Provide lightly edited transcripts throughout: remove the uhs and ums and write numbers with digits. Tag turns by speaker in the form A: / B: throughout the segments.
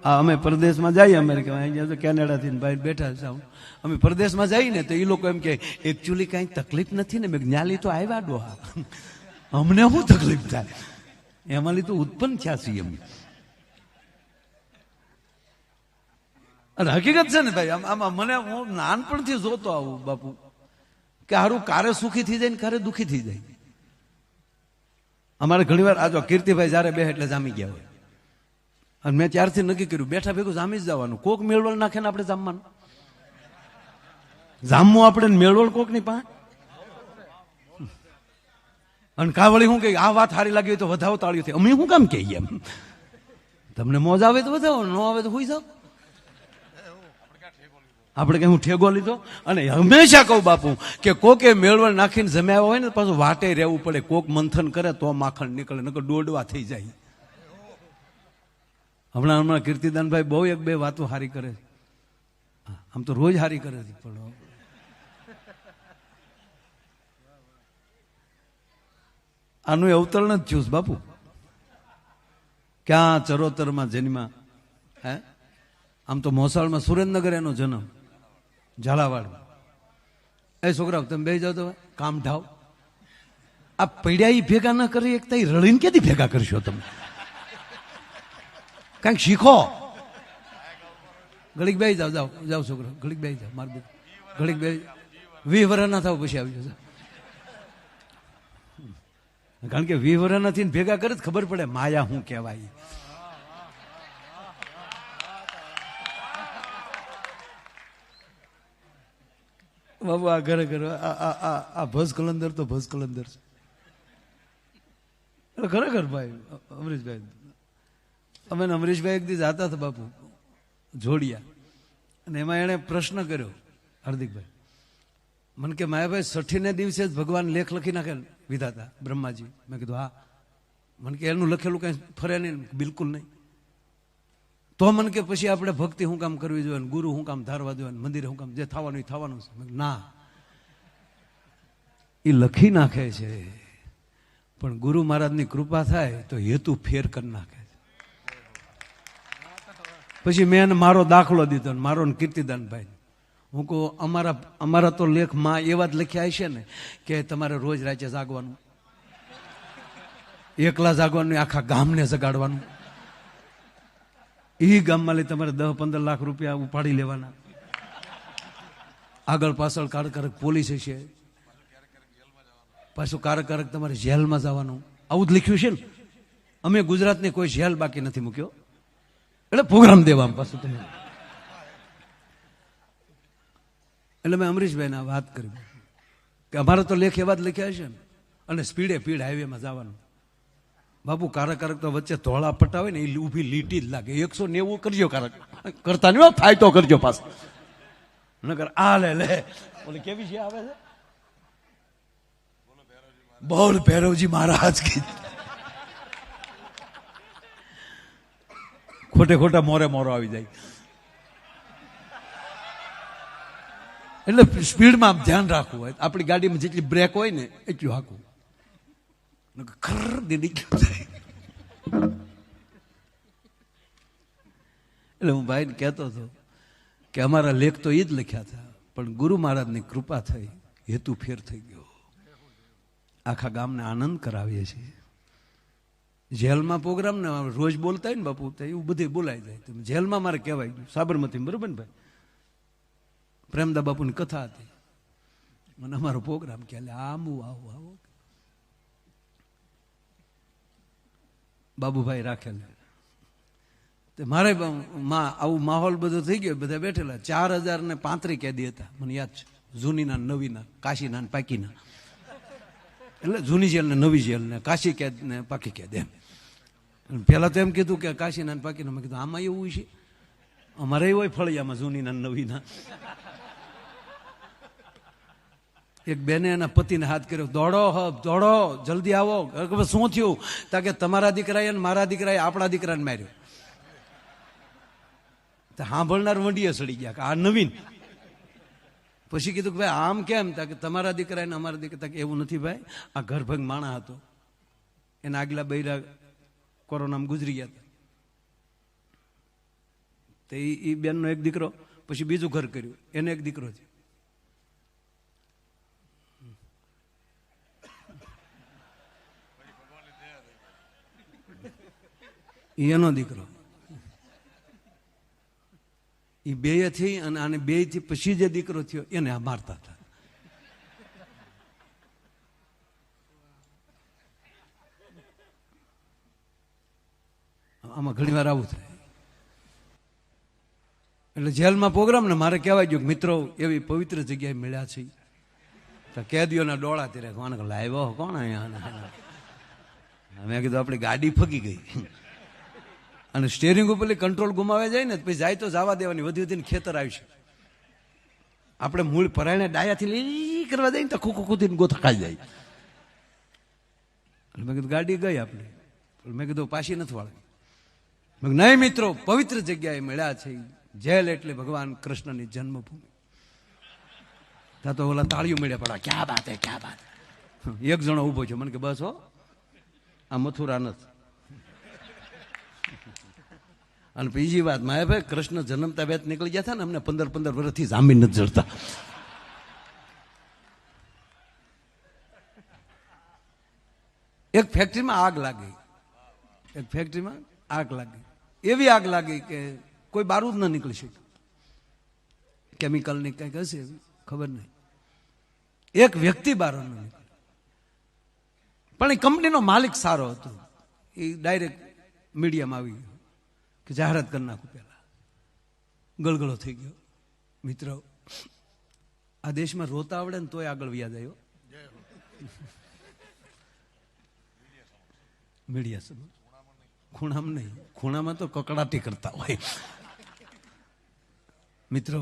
A: અમે પરદેશમાં જઈએ, અમેરિકા અહીંયા તો કેનેડાથી ભાઈ બેઠા છે, અમે પરદેશમાં જઈએ ને તો એ લોકો એમ કે એકચ્યુઅલી કાંઈ તકલીફ નથી ને. મેં જ્ઞાલી તો આવ્યા ડોહા, અમને શું તકલીફ થાય, એમાં તો ઉત્પન્ન થયા છીએ અમે. અને હકીકત છે ને ભાઈ, આમાં મને હું નાનપણથી જોતો આવું બાપુ કે હારું કારે સુખી થઈ જાય ને કારે દુઃખી થઈ જાય. અમારે ઘણી વાર આ જો કીર્તિભાઈ જયારે બે એટલે જામી ગયા હોય, અને મેં ત્યારથી નક્કી કર્યું બેઠા ભેગું જામી જ જવાનું. કોક મેળવળ નાખે ને આપણે જામવાનું, જામવું આપણે મેળવળ કોક ની પાસે. અને કાવળી શું કે આ વાત સારી લાગી હોય તો વધાવો તાળ્યું થાય, અમે શું કામ કહીએ એમ. તમને મોજ આવે તો વધાવો, ન આવે તો હોઈ જાવ. આપણે કઈ હું ઠેગો લીધો. અને હંમેશા કહું બાપુ કે કોકે મેળવણ નાખીને જમ્યા હોય ને પાછું વાટે રહેવું પડે. કોક મંથન કરે તો માખણ નીકળે, નકર દોડવા થઈ જાય. હમણાં કીર્તિદાનભાઈ બહુ એક બે વાતો સારી કરે છે, આમ તો રોજ સારી કરે છે, પણ આનું અવતરણ જ થયું બાપુ. ક્યાં ચરોતરમાં જન્મા, હે આમ તો મોસાળમાં સુરેન્દ્રનગર એનો જન્મ, ઝાલાવાડ. એ છોકરાઓ તમે બે જાઓ તો કામ ઢાવ. આ પૈડ્યા ભેગા ના કરી એક રળીને ક્યાંથી ભેગા કરશો તમે? કંઈક શીખો. ઘડીક બે જાઓ, જાઓ જાઓ છોકરા, ઘડીક બે જાઓ, માર ઘડીક બે 20 વર્ષ ના થાવ પછી આવી જશે. કારણ કે 20 વર્ષ નથી ભેગા કરે ખબર પડે માયા શું કહેવાય. બાબુ આ ઘરે ઘરે આ ભસ કલંદર તો ભસ કલંદર છે ખરેખર ભાઈ. અમરીશભાઈ, અમે અમરીશભાઈ એક દી જાતા હતા બાપુ જોડિયા, અને એમાં એણે પ્રશ્ન કર્યો હાર્દિકભાઈ, મને કે માયાભાઈ 60ને દિવસે જ ભગવાન લેખ લખી નાખે વિધાતા બ્રહ્માજી. મેં કીધું હા. મને કે એનું લખેલું કઈ ફરે નહીં, બિલકુલ નહીં. તો મને કે પછી આપણે ભક્તિ શું કામ કરવી જોઈએ, ગુરુ શું કામ ધારવા જોઈએ, મંદિર શું કામ, જે થવાનું એ થવાનું છે. ના, એ લખી નાખે છે, પણ ગુરુ મહારાજની કૃપા થાય તો હેતુ ફેર કરી નાખે છે. પછી મેં એને મારો દાખલો દીધો, મારો ને કીર્તિદાનભાઈ. હું કહું અમારા તો લેખમાં એવા જ લખ્યા હશે ને કે તમારે રોજ રાતે જાગવાનું, એકલા જાગવાનું, આખા ગામને જગાડવાનું. એ ગામમાં લઈ તમારે 10-15 લાખ રૂપિયા ઉપાડી લેવાના, આગળ પાછળ કારક પોલીસ હશે, પાછું કારક તમારે જેલમાં જવાનું. આવું જ લખ્યું છે ને. અમે ગુજરાતની કોઈ જેલ બાકી નથી મૂક્યો, એટલે પ્રોગ્રામ દેવા પાછું તમે. એટલે મેં અમરીશભાઈને વાત કરી કે અમારે તો લેખ એવા જ લખ્યા છે ને, અને સ્પીડે હાઈવેમાં જવાનું. બાપુ કારક તો વચ્ચે ધોળા પટ્ટા હોય ને એ ઊભી લીટી જ લાગે. 190 કરજો કારક, કરતા નહીં થાય તો કરજો પાછું, નકર આ લે ઓલે કેવી છે આવે છે બોલ ભૈરવજી મહારાજ કી. ખોટા મોરો આવી જાય. એટલે સ્પીડમાં ધ્યાન રાખવું હોય. આપણી ગાડીમાં જેટલી બ્રેક હોય ને એટલું હાંકવું, એટલે હું ભાઈને કહેતો હતો કે અમારા લેખ તો એ જ લખ્યા હતા, પણ ગુરુ મહારાજની કૃપા થઈ, હેતુ ફેર થઈ ગયો. આખા ગામને આનંદ કરાવીએ છીએ. જેલમાં પ્રોગ્રામ ને રોજ બોલતા હોય ને બાપુ, એવું બધું બોલાઈ જાય. જેલમાં મારે કહેવાય ગયું સાબરમતી, બરોબર ને ભાઈ, પ્રેમદા બાપુની કથા હતી, મને અમારો પ્રોગ્રામ કે આવું આવો બાબુભાઈ રાખેલ. મારે આવું માહોલ બધો થઈ ગયો, બધા બેઠેલા. 4035 કેદી હતા, મને યાદ છે, જૂનીના નવીના, કાશીના ને પાકીના. એટલે જૂની જેલ ને નવી જેલ ને કાશી કેદ ને પાકી કેદ એમ. પેલા તો એમ કીધું કે કાશીના ને પાકીના. મેં કીધું આમાં એવું છે, અમારે હોય ફળિયામાં જૂનીના નવીના. એક બેને એના પતિને હાથ કર્યો, દોડો જલ્દી આવો. શું થયું? તાકે તમારા દીકરાએ અને મારા દીકરાએ આપણા દીકરાને માર્યો. સાંભળનાર વંડીએ સડી ગયા કે આ નવીન. પછી કીધું કે ભાઈ આમ કેમ? તાકે તમારા દીકરા ને અમારા દીકરા. તાકે એવું નથી ભાઈ, આ ઘરભંગ માણા હતો, એના આગલા બૈરા કોરોનામાં ગુજરી ગયા હતા. તો એ બેનનો એક દીકરો, પછી બીજું ઘર કર્યું, એને એક દીકરો થયો. એનો દીકરો. એ બે થી અને આને બે થી પછી જે દીકરો થયો એને આ મારતા હતા. આમાં ઘણી વાર આવું થાય. એટલે જેલમાં પ્રોગ્રામ ને મારે કહેવાય ગયું મિત્રો એવી પવિત્ર જગ્યાએ મળ્યા છે. તો કેદીઓના ડોળા તીરે કોણ લાવ્યો કોણ અહીંયા. મેં કીધું આપણી ગાડી ફગી ગઈ અને સ્ટેરિંગ ઉપર કંટ્રોલ ગુમાવે જાય ને પછી જાય તો જવા દેવાની, વધી વધીને ખેતર આવશે. આપણે મૂળ પરાયણે ડાયાથી લઈ કરવા જાય ને તો ખુખુખુથી ગોથા ખાઈ જાય. મેં કીધું ગાડી ગઈ આપણે. મેં કીધું પાછી નથી વાળવી. નહીં મિત્રો, પવિત્ર જગ્યાએ મળ્યા છે. જેલ એટલે ભગવાન કૃષ્ણની જન્મભૂમિ. ત્યાં તો ઓલા તાળીઓ મળ્યા પડા, ક્યાં બાત હે ક્યાં બાત. એક જણો ઉભો છે, મને કે બસ હો આ મથુરા નથી. અને બીજી વાત, માયાભાઈ કૃષ્ણ જન્મતા વેત નીકળી ગયા હતા ને, અમને 15 વર્ષથી જામીન નથી જડતા. એક ફેક્ટરીમાં આગ લાગી. એક ફેક્ટરીમાં આગ લાગી. એવી આગ લાગી કે કોઈ બારૂદ ન નીકળી શક્યું. કેમિકલની કંઈક હશે, ખબર નહીં. એક વ્યક્તિ બહાર ન નીકળે. પણ એ કંપનીનો માલિક સારો હતો. એ ડાયરેક્ટ મીડિયામાં આવી ગયો કે જાહેરાત કરી નાખું. પહેલા ગળગળો થઈ ગયો. મિત્રો, આ દેશમાં રોતા આવડે ને તોય આગળ વ્યાજ આવ્યો. મીડિયા સમજ. ખૂણામાં નહીં, ખૂણામાં તો કકડાટી કરતા હોય. મિત્રો,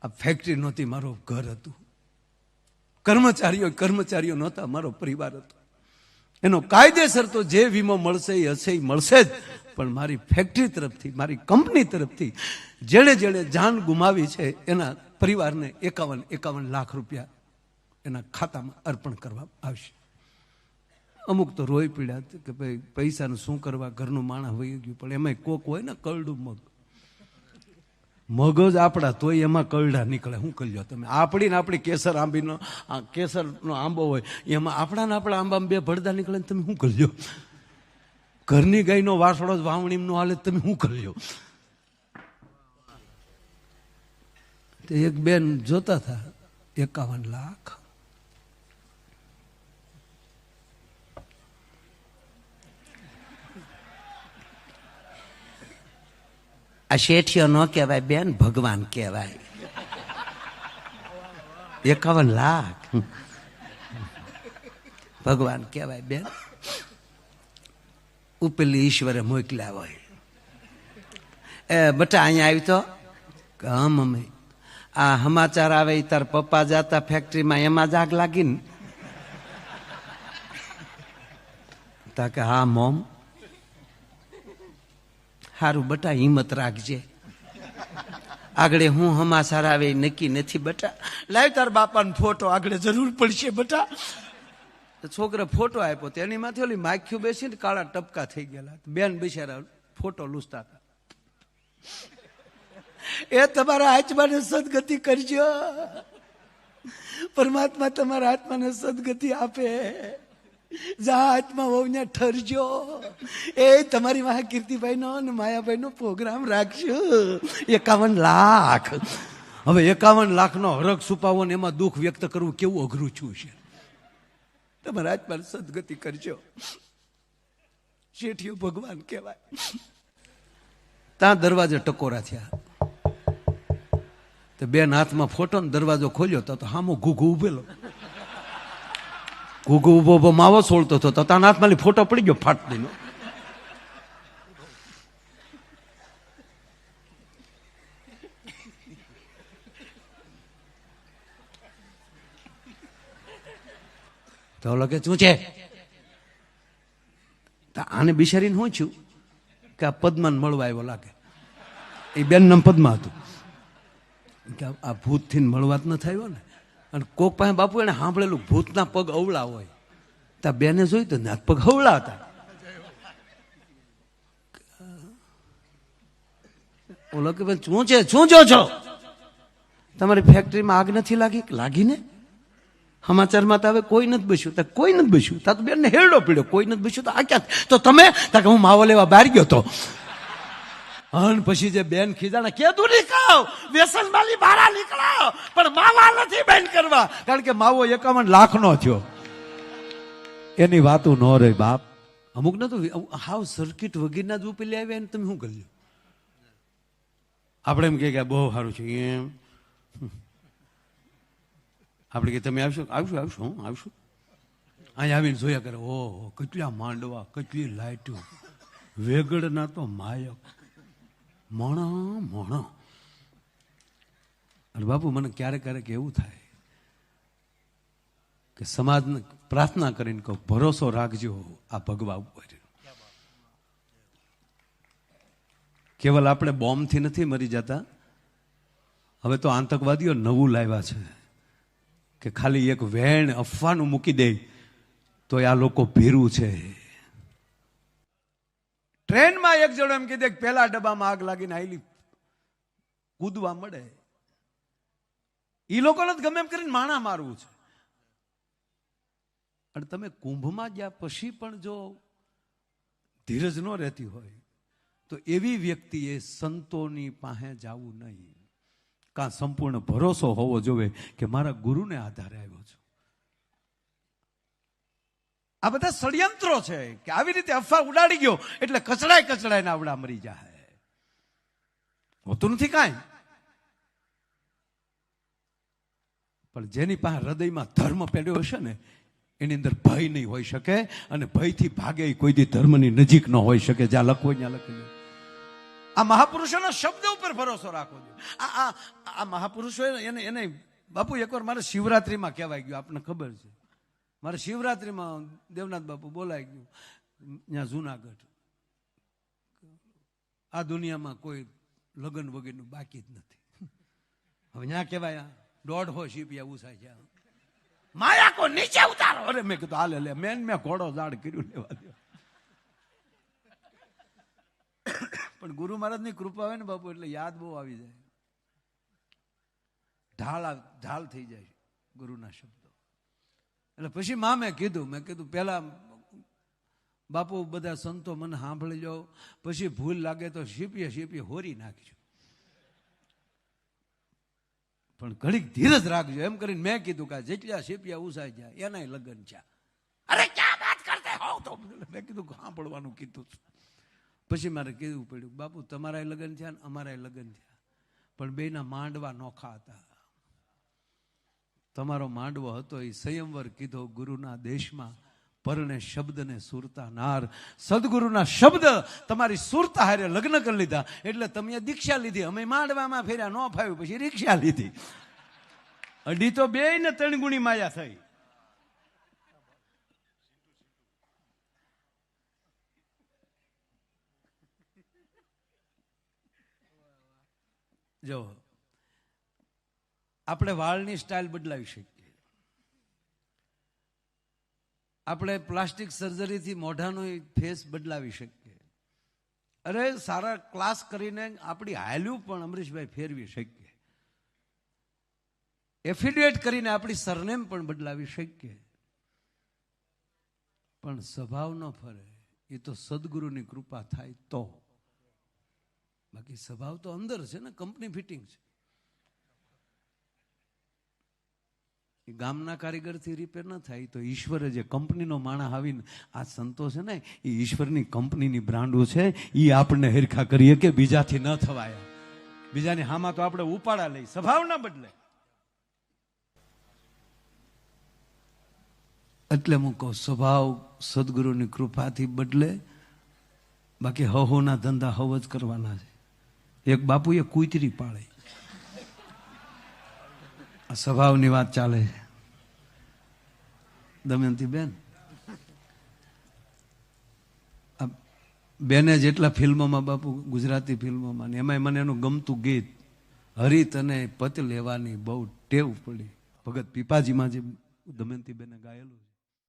A: આ ફેક્ટરી નહોતી, મારું ઘર હતું. કર્મચારીઓ નહોતા, મારો પરિવાર હતો. એનો કાયદેસર તો જે વીમો મળશે એ હશે, એ મળશે જ. પણ મારી ફેક્ટરી તરફથી, મારી કંપની તરફથી જેણે જેણે જાન ગુમાવી છે એના પરિવારને 51 લાખ રૂપિયા એના ખાતામાં અર્પણ કરવામાં આવશે. અમુક તો રોઈ પીડ્યા કે ભાઈ પૈસાનું શું કરવા, ઘરનું માણસ વહી ગયું. પણ એમાં કોક હોય ને કરડું મગજ આપણા, તોય એમાં કરડા નીકળે. શું કરી લો તમે? આપણી કેસર આંબીનો કેસરનો આંબો હોય, એમાં આપણા આંબામાં 2 ભડદા નીકળે ને તમે શું કરી લો? ઘરની ગાયનો વાસળો જ વાવણીનો હાલે, તમે શું કરી લો? એક બેન જોતા હતા 51 લાખ. આ શેઠિયો ન કહેવાય બેન, ભગવાન કહેવાય. 51 લાખ ભગવાન કહેવાય બેન. ઉપેલી ઈશ્વરે મોકલ્યા હોય. એ બટા અહીંયા આવી તો હા મમ્મી, આ સમાચાર આવે તાર પપ્પા જતા ફેક્ટરીમાં, એમાં જ આગ લાગી ને? તા કે હા મોમ. સારું બટા, હિંમત રાખજે. આગળ હું સમાચાર આવે નક્કી નથી બટા. લાવ તાર બાપાનો ફોટો, આગળ જરૂર પડશે બટા. છોકરા ફોટો આપ્યો, તેની માથે ઓલી માખ્યું બેસીને કાળા ટપકા થઈ ગયેલા. બેન બિચારા ફોટો લૂસતા હતા. એ તમારા આત્માને સદગતિ કરજો. પરમાત્મા તમારા આત્માને સદગતિ આપે. જ્યાં આત્મા હોવ ત્યાં ઠરજો. એ તમારી વાહ કીર્તિભાઈ નો અને માયાભાઈ નો પ્રોગ્રામ રાખજો. 51 લાખ. હવે 51 લાખનો હરખ છુપાવો ને એમાં દુઃખ વ્યક્ત કરવું કેવું અઘરું છું છે. તમારા આત્માને સદગતિ કરજો. શેઠિયો ભગવાન કહેવાય. ત્યાં દરવાજે ટકોરા થયા. તો બેન હાથમાં ફોટો ને દરવાજો ખોલ્યો તો હામો ઘૂઘુ ઉભેલો. ઘૂઘુ ઉભો માવો સોળતો હતો. તાના હાથમાં ફોટો પડી ગયો ફાટડીનો. તો લગે શું છે? આને બિચારીને શું છું કે આ પદ્માને મળવા આવ્યો લાગે. એ બેન નામ પદ્મા હતું. કે આ ભૂતથી મળવા જ ન થયો ને. અને કોક પાસે બાપુ એને સાંભળેલું ભૂતના પગ અવળા હોય. ત્યાં બેને જોઈ તો ના પગ અવળા હતા. ઓલો કે ભાઈ શું છે, શું જો છો? તમારી ફેક્ટરીમાં આગ નથી લાગી? લાગીને સમાચારમાં તો હવે કોઈ નથી બસ્યું. તો કોઈ નથી બસ્યું. તા તો બેન ને હેરડો પીડ્યો, કોઈ નથી બસ્યું. તો આ ક્યાં? તો તમે કે હું માવો લેવા બહાર ગયો તો. અને પછી જે બેન ખીજાણા, કેદું નીકળો, વ્યસન માલી બહાર નીકળો, પણ માવા નથી બેન કરવા, કારણ કે માવો 51 લાખનો થયો. એની વાતો ન રહી બાપ. અમુક ને તો હાવ સર્કિટ વગેરેના જ ઉપેલી આવ્યા ને તમે શું કરી લો? આપણે એમ કે બહુ સારું છે એમ. આપણે કે તમે આવશો? આવશું આવશું, હું આવશું. અહીંયા આવીને જોયા કરે, ઓહો કેટલા માંડવા, કેટલી લાઈટો, વેગડના તો માયક, મણા મણા. અને બાપુ મને ક્યારેક ક્યારેક એવું થાય કે સમાજને પ્રાર્થના કરીને કહું, ભરોસો રાખજો આ ભગવા ઉપર. કેવલ આપણે બોમ્બથી નથી મરી જતા. હવે તો આતંકવાદીઓ નવું લાવ્યા છે કે ખાલી એક વેણ અફવાનું મૂકી દે તો આ લોકો ભીરું છે. ટ્રેનમાં એક જણો એમ કીધે કે પેલા ડબ્બામાં આગ લાગીને આયલી કૂદવા મળે. એ લોકોને ગમે એમ કરીને માણા મારવું છે. અને તમે કુંભમાં ગયા પછી પણ જો ધીરજ ન રહેતી હોય તો એવી વ્યક્તિએ સંતોની પાસે જવું નહીં. કાં સંપૂર્ણ ભરોસો હોવો જોઈએ કે મારા ગુરુને આધારે આવ્યો છું. આ બધા ષડયંત્રો છે કે આવી રીતે અફવા ઉડાડી ગયો એટલે કચડાય આવડા મરી જાય. હોતું નથી કાંઈ. પણ જેની પાસે હૃદયમાં ધર્મ પડ્યો હશે ને એની અંદર ભય નહીં હોઈ શકે, અને ભયથી ભાગે કોઈ દી ધર્મની નજીક ન હોઈ શકે. જ્યાં લખવો ત્યાં લખી લે. આ મહાપુરુષોના શબ્દ ઉપર ભરોસો રાખવો જોઈએ. આ મહાપુરુષો એને બાપુ એકવાર મારે શિવરાત્રીમાં કહેવાય ગયું, આપને ખબર છે. મારે શિવરાત્રીમાં દેવનાથ બાપુ બોલાઈ ગયું ત્યાં જુનાગઢ. આ દુનિયામાં કોઈ લગ્ન વગેરેનું બાકી જ નથી. હવે ત્યાં કહેવાય 150 શીપિયા ઉસાય છે, માયા કો નીચે ઉતારો. અરે મેં કીધું હાલે લે, મેં ઘોડો ઝાડ કર્યું, લેવા દો. પણ ગુરુ મહારાજની કૃપા હોય ને બાપુ એટલે યાદ બહુ આવી જાય, ઢાલ થઈ જાય ગુરુના શબ્દો. એટલે પછી મેં કીધું પેલા બાપુ બધા સંતો મને સાંભળી જાઓ, પછી ભૂલ લાગે તો શીપીએ હોરી નાખજો, પણ ઘડીક ધીરજ રાખજો એમ કરીને મેં કીધું કે જેટલા શીપિયા ઉસાઈ જાય એનાય લગ્ન છે. અરે ક્યાં વાત કરતે હો? તો મેં કીધું સાંભળવાનું કીધું. પછી મારે કહેવું પડ્યું, બાપુ તમારા લગ્ન થયા ને અમારા લગ્ન થયા, પણ બેના માંડવા નોખા હતા. તમારો માંડવો હતો એ સંયમવર કીધો ગુરુના દેશમાં, પરણે શબ્દને સુરતા નાર. સદગુરુના શબ્દ તમારી સુરતા હારે લગ્ન કરી લીધા એટલે તમે દીક્ષા લીધી. અમે માંડવામાં ફેર્યા, ન ફાવ્યું પછી રીક્ષા લીધી. અઢી તો 2 ને 3 ગુણી માયા થઈ. જો આપણે વાળની સ્ટાઇલ બદલાવી શકીએ, આપણે પ્લાસ્ટિક સર્જરીથી મોઢાનો ફેસ બદલાવી શકીએ, અરે સારા ક્લાસ કરીને આપણી હાલ્યું પણ અમરીશભાઈ ફેરવી શકીએ, એફિલિએટ કરીને આપણી સરનેમ પણ બદલાવી શકીએ, પણ સ્વભાવ ન ફરે. એ તો સદગુરુની કૃપા થાય તો. બાકી સ્વભાવ તો અંદર છે ને, કંપની ફિટિંગ છે. એ ગામના કારીગરથી રિપેર ન થાય તો ઈશ્વરે જે કંપનીનો માણસ આવીને આ સંતો છે ને એ ઈશ્વરની કંપનીની બ્રાન્ડો છે, એ આપણને હિરખા કરીએ કે બીજાથી ન થવાય. બીજાની હામાં તો આપણે ઉપાડા લઈ, સ્વભાવ ના બદલે. એટલે હું કહું સ્વભાવ સદગુરુની કૃપાથી બદલે. બાકી હહોના ધંધા હવ જ કરવાના છે. એક બાપુએ કૂતરી પાળી, આ સ્વભાવની વાત ચાલે છે. દમયંતી બેન, બેને જેટલા ફિલ્મોમાં બાપુ, ગુજરાતી ફિલ્મોમાં, એમાંય મને એનું ગમતું ગીત હરિત અને પત લેવાની બહુ ટેવ પડી. ભગત પીપાજીમાં જે દમયંતી બેને ગાયેલું